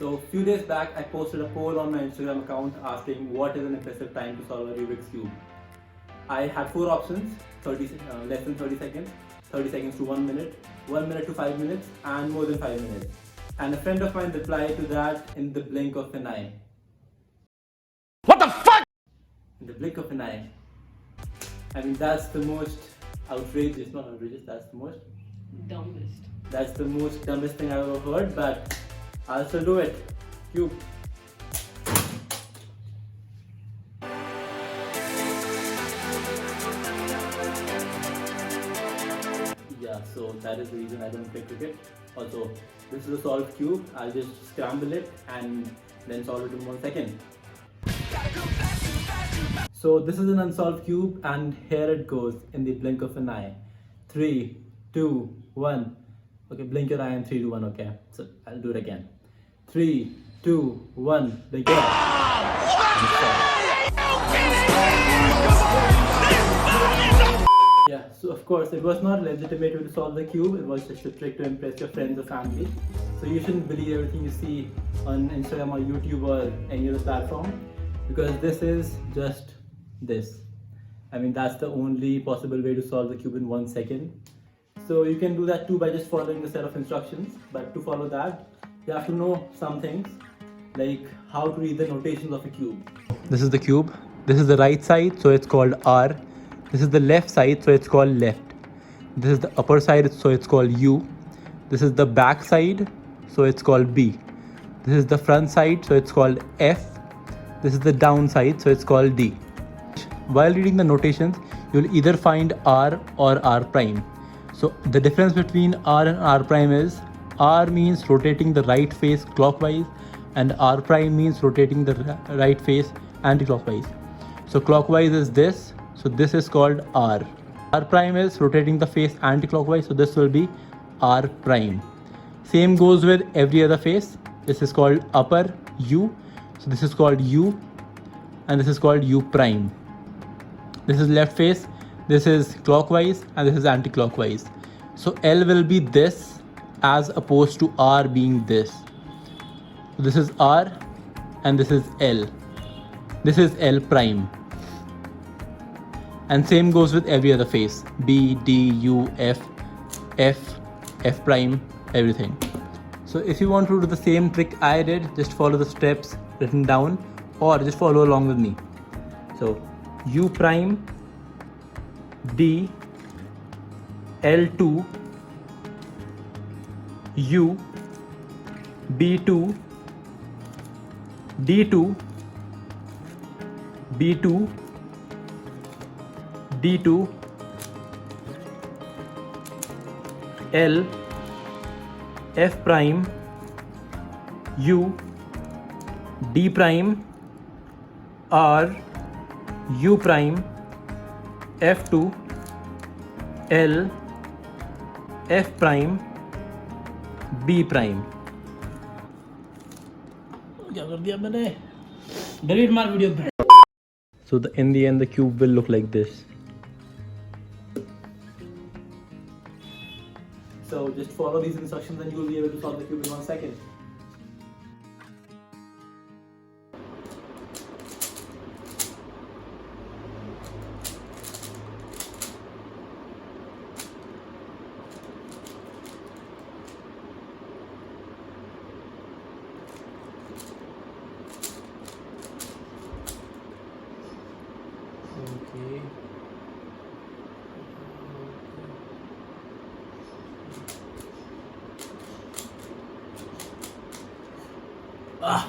So a few days back, I posted a poll on my Instagram account asking what is an impressive time to solve a Rubik's Cube. I had 4 options, less than 30 seconds, 30 seconds to 1 minute, 1 minute to 5 minutes, and more than 5 minutes. And a friend of mine replied to that in the blink of an eye. What the fuck? In the blink of an eye. I mean, that's the most outrageous, not outrageous, that's the most dumbest thing I've ever heard, but I'll still do it. Cube. Yeah, so that is the reason I don't play cricket. Also, this is a solved cube. I'll just scramble it and then solve it in 1 second. So this is an unsolved cube, and here it goes in the blink of an eye. 3, 2, 1. Okay, blink your eye in 3, 2, 1. Okay, so I'll do it again. 3, 2, 1. Blink your eye. Yeah, so of course it was not a legitimate way to solve the cube. It was just a trick to impress your friends or family. So you shouldn't believe everything you see on Instagram or YouTube or any other platform, because this is just this. I mean, that's the only possible way to solve the cube in 1 second. So you can do that too by just following a set of instructions. But to follow that, you have to know some things, like how to read the notations of a cube. This is the cube. This is the right side, so it's called R. This is the left side, so it's called left. This is the upper side, so it's called U. This is the back side, so it's called B. This is the front side, so it's called F. This is the down side, so it's called D. While reading the notations, you'll either find R or R prime. So the difference between R and R prime is R means rotating the right face clockwise, and R prime means rotating the right face anti-clockwise. So clockwise is this, so this is called R. R prime is rotating the face anti-clockwise, so this will be R prime. Same goes with every other face. This is called upper U, so this is called U, and this is called U prime. This is left face, this is clockwise, and this is anti-clockwise. So L will be this as opposed to R being this. So this is R and this is L. This is L prime. And same goes with every other face. B, D, U, F, F, F prime, everything. So if you want to do the same trick I did, just follow the steps written down or just follow along with me. So U prime, D, L2, U, B2, D2, B2, D2, L, F prime, U, D prime, R, U prime, F2, L, F prime, B prime. क्या कर दिया मैंने? Delete my video. So in the end, the cube will look like this. So just follow these instructions and you will be able to solve the cube in 1 second. Okay. Ah.